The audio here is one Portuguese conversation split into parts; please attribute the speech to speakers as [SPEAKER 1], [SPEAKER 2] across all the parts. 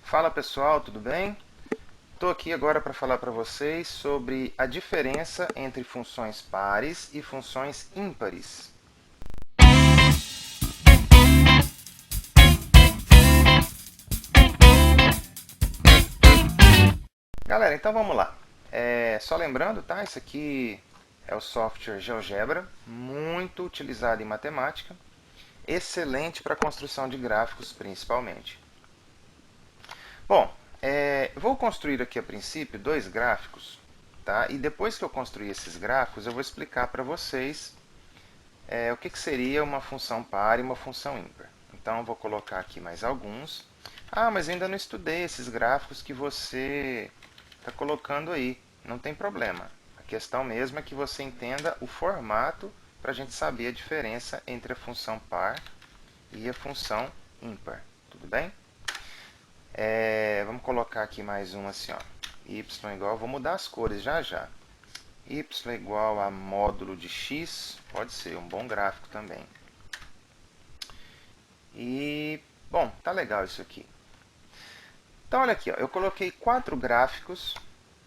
[SPEAKER 1] Fala pessoal, tudo bem? Estou aqui agora para falar para vocês sobre a diferença entre funções pares e funções ímpares. Galera, então vamos lá. Só lembrando, tá? Isso aqui é o software GeoGebra, muito utilizado em matemática, excelente para construção de gráficos principalmente. Bom, vou construir aqui a princípio dois gráficos, tá? E depois que eu construir esses gráficos, eu vou explicar para vocês o que seria uma função par e uma função ímpar. Então, eu vou colocar aqui mais alguns. Ah, mas ainda não estudei esses gráficos que você está colocando aí. Não tem problema. A questão mesmo é que você entenda o formato para a gente saber a diferença entre a função par e a função ímpar. Tudo bem? Vamos colocar aqui mais um assim, ó. Y igual, vou mudar as cores já já. Y igual a módulo de x, pode ser um bom gráfico também. E, bom, tá legal isso aqui. Então, olha aqui, ó, eu coloquei quatro gráficos,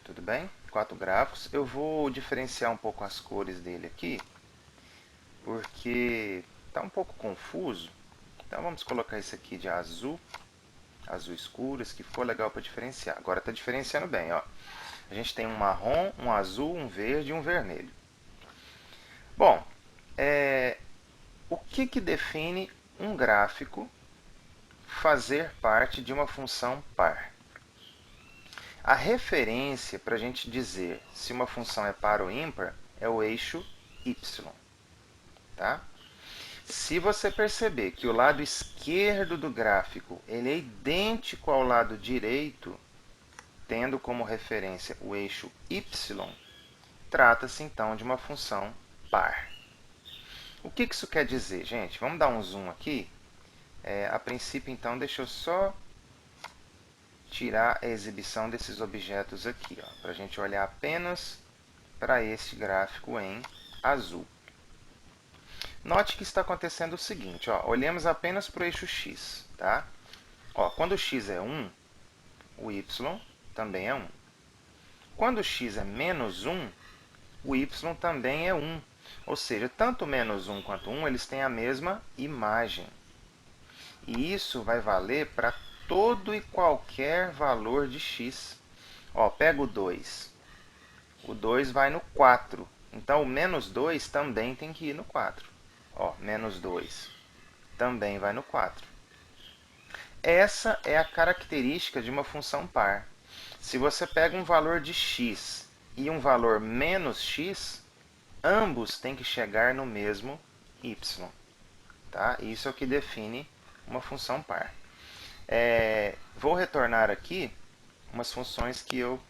[SPEAKER 1] tudo bem? Quatro gráficos. Eu vou diferenciar um pouco as cores dele aqui, porque tá um pouco confuso. Então, vamos colocar esse aqui de azul, azul escuro, esse que ficou legal para diferenciar. Agora está diferenciando bem, ó. A gente tem um marrom, um azul, um verde e um vermelho. Bom, o que define um gráfico fazer parte de uma função par? A referência para a gente dizer se uma função é par ou ímpar é o eixo y. Tá? Se você perceber que o lado esquerdo do gráfico ele é idêntico ao lado direito, tendo como referência o eixo y, trata-se então de uma função par. O que isso quer dizer, gente? Vamos dar um zoom aqui. A princípio, então, deixa eu só tirar a exibição desses objetos aqui, para a gente olhar apenas para este gráfico em azul. Note que está acontecendo o seguinte, ó, olhemos apenas para o eixo x. Tá? Ó, quando x é 1, o y também é 1. Quando x é menos 1, o y também é 1. Ou seja, tanto menos 1 quanto 1 eles têm a mesma imagem. E isso vai valer para todo e qualquer valor de x. Ó, pega o 2. O 2 vai no 4. Então, o menos 2 também tem que ir no 4. Ó, menos 2 também vai no 4. Essa é a característica de uma função par. Se você pega um valor de x e um valor menos x, ambos têm que chegar no mesmo y. Tá? Isso é o que define uma função par. Vou retornar aqui umas funções que eu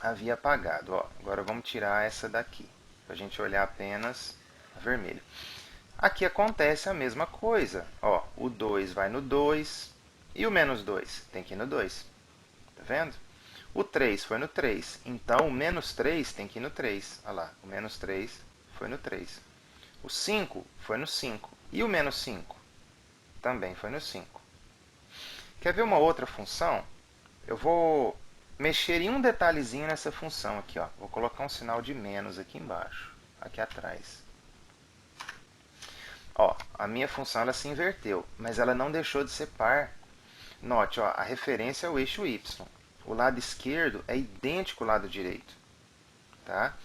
[SPEAKER 1] havia apagado. Ó, agora vamos tirar essa daqui, para a gente olhar apenas a vermelho. Aqui acontece a mesma coisa. Ó, o 2 vai no 2 e o menos 2 tem que ir no 2. Tá vendo? O 3 foi no 3, então o menos 3 tem que ir no 3. Olha lá, o menos 3 foi no 3. O 5 foi no 5. E o menos 5? Também foi no 5. Quer ver uma outra função? Eu vou mexer em um detalhezinho nessa função aqui. Ó. Vou colocar um sinal de menos aqui embaixo, aqui atrás. Ó, a minha função ela se inverteu, mas ela não deixou de ser par. Note, ó, a referência é o eixo y. O lado esquerdo é idêntico ao lado direito. Tá?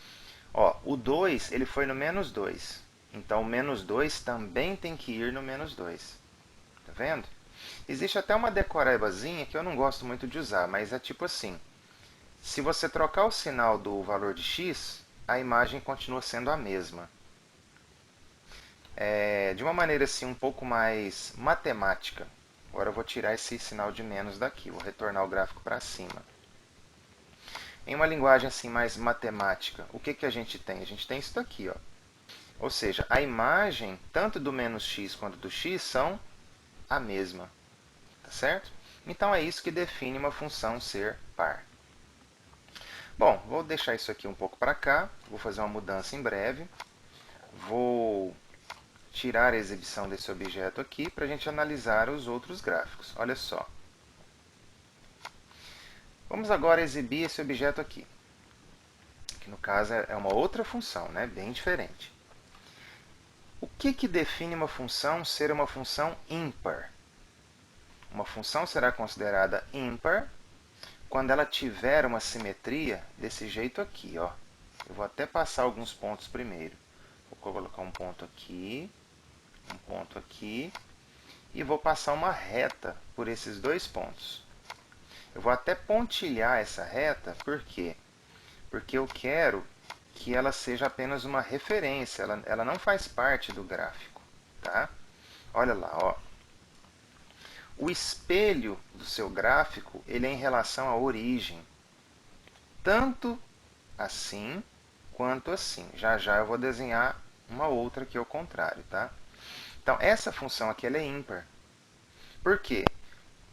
[SPEAKER 1] Ó, o 2 ele foi no menos 2. Então, o menos 2 também tem que ir no menos 2. Tá vendo? Existe até uma decorebazinha que eu não gosto muito de usar, mas é tipo assim. Se você trocar o sinal do valor de x, a imagem continua sendo a mesma. De uma maneira assim um pouco mais matemática. Agora eu vou tirar esse sinal de menos daqui, vou retornar o gráfico para cima. Em uma linguagem assim mais matemática, o que a gente tem? A gente tem isso daqui, ó. Ou seja, a imagem tanto do menos x quanto do x são a mesma. Tá certo? Então é isso que define uma função ser par. Bom, vou deixar isso aqui um pouco para cá, vou fazer uma mudança em breve. Vou tirar a exibição desse objeto aqui para a gente analisar os outros gráficos. Olha só. Vamos agora exibir esse objeto aqui, que no caso é uma outra função, né? Bem diferente. O que define uma função ser uma função ímpar? Uma função será considerada ímpar quando ela tiver uma simetria desse jeito aqui, ó. Eu vou até passar alguns pontos primeiro. Vou colocar um ponto aqui e vou passar uma reta por esses dois pontos. Eu vou até pontilhar essa reta, por quê? Porque eu quero que ela seja apenas uma referência, ela não faz parte do gráfico, tá? Olha lá, ó. O espelho do seu gráfico, ele é em relação à origem. Tanto assim quanto assim. Já já eu vou desenhar uma outra que é o contrário, tá? Então, essa função aqui ela é ímpar. Por quê?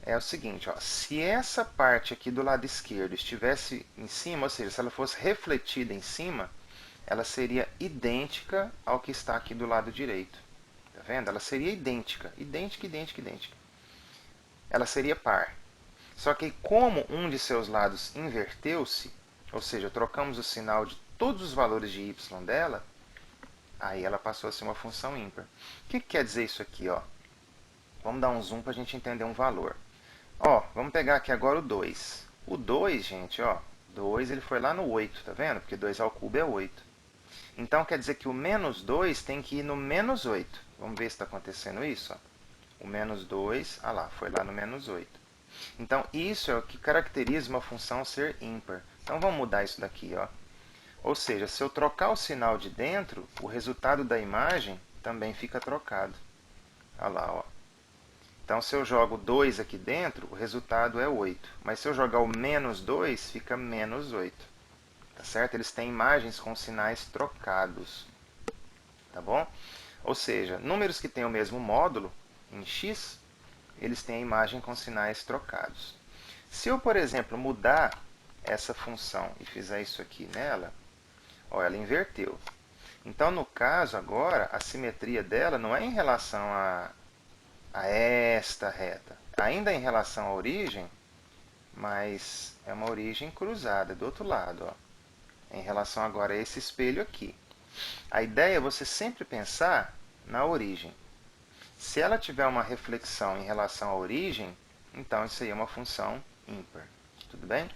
[SPEAKER 1] É o seguinte, ó, se essa parte aqui do lado esquerdo estivesse em cima, ou seja, se ela fosse refletida em cima, ela seria idêntica ao que está aqui do lado direito. Tá vendo? Ela seria idêntica, idêntica, idêntica, idêntica. Ela seria par. Só que como um de seus lados inverteu-se, ou seja, trocamos o sinal de todos os valores de y dela, aí ela passou a ser uma função ímpar. O que quer dizer isso aqui? Ó? Vamos dar um zoom para a gente entender um valor. Ó, vamos pegar aqui agora o 2. O 2, gente, ó, 2 ele foi lá no 8, tá vendo? Porque 2 ao cubo é 8. Então quer dizer que o menos 2 tem que ir no menos 8. Vamos ver se está acontecendo isso. Ó. O menos 2, ah lá, foi lá no menos 8. Então isso é o que caracteriza uma função ser ímpar. Então vamos mudar isso daqui. Ó. Ou seja, se eu trocar o sinal de dentro, o resultado da imagem também fica trocado. Olha lá, ó. Então, se eu jogo 2 aqui dentro, o resultado é 8. Mas se eu jogar o menos 2, fica menos 8. Tá certo? Eles têm imagens com sinais trocados. Tá bom? Ou seja, números que têm o mesmo módulo, em x, eles têm a imagem com sinais trocados. Se eu, por exemplo, mudar essa função e fizer isso aqui nela, ó, ela inverteu. Então, no caso, agora, a simetria dela não é em relação a esta reta. Ainda em relação à origem, mas é uma origem cruzada, do outro lado. Ó. Em relação agora a esse espelho aqui. A ideia é você sempre pensar na origem. Se ela tiver uma reflexão em relação à origem, então isso aí é uma função ímpar. Tudo bem?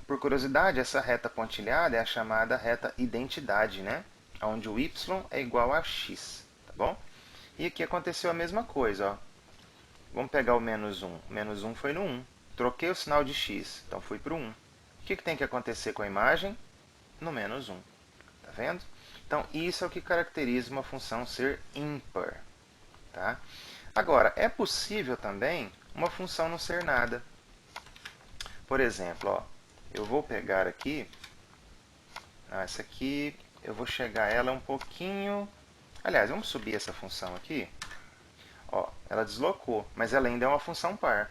[SPEAKER 1] Por curiosidade, essa reta pontilhada é a chamada reta identidade, né? Onde o y é igual a x. Tá bom? E aqui aconteceu a mesma coisa. Ó. Vamos pegar o menos 1. O menos 1 foi no 1. Troquei o sinal de x, então fui para o 1. O que tem que acontecer com a imagem? No menos 1. Tá vendo? Então, isso é o que caracteriza uma função ser ímpar. Tá? Agora, é possível também uma função não ser nada. Por exemplo, ó, eu vou pegar aqui, essa aqui, eu vou chegar ela um pouquinho... Aliás, vamos subir essa função aqui. Ó, ela deslocou, mas ela ainda é uma função par.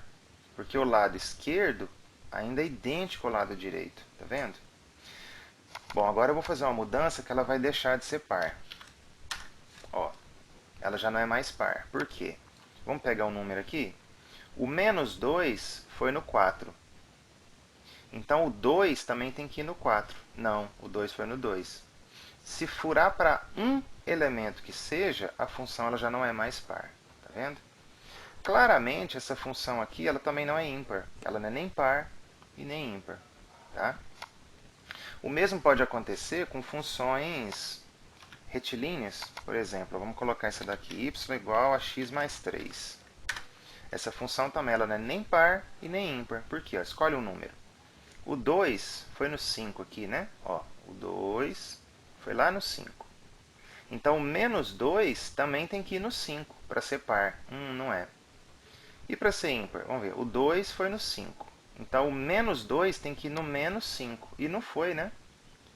[SPEAKER 1] Porque o lado esquerdo ainda é idêntico ao lado direito. Tá vendo? Bom, agora eu vou fazer uma mudança que ela vai deixar de ser par. Ó, ela já não é mais par. Por quê? Vamos pegar um número aqui. O menos 2 foi no 4. Então o 2 também tem que ir no 4. Não, o 2 foi no 2. Se furar para um elemento que seja, a função ela já não é mais par. Tá vendo? Claramente, essa função aqui ela também não é ímpar. Ela não é nem par e nem ímpar. Tá? O mesmo pode acontecer com funções retilíneas. Por exemplo, vamos colocar essa daqui, y igual a x mais 3. Essa função também ela não é nem par e nem ímpar. Por quê? Ó, escolhe um número. O 2 foi no 5 aqui, né? Ó, o 2 foi lá no 5. Então, o menos 2 também tem que ir no 5 para ser par. Não é. E para ser ímpar? Vamos ver. O 2 foi no 5. Então, o menos 2 tem que ir no menos 5. E não foi, né?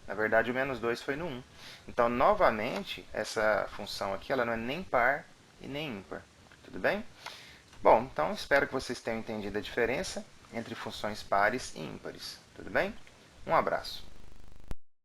[SPEAKER 1] Na verdade, o menos 2 foi no 1. Então, novamente, essa função aqui ela não é nem par e nem ímpar. Tudo bem? Bom, então espero que vocês tenham entendido a diferença entre funções pares e ímpares. Tudo bem? Um abraço.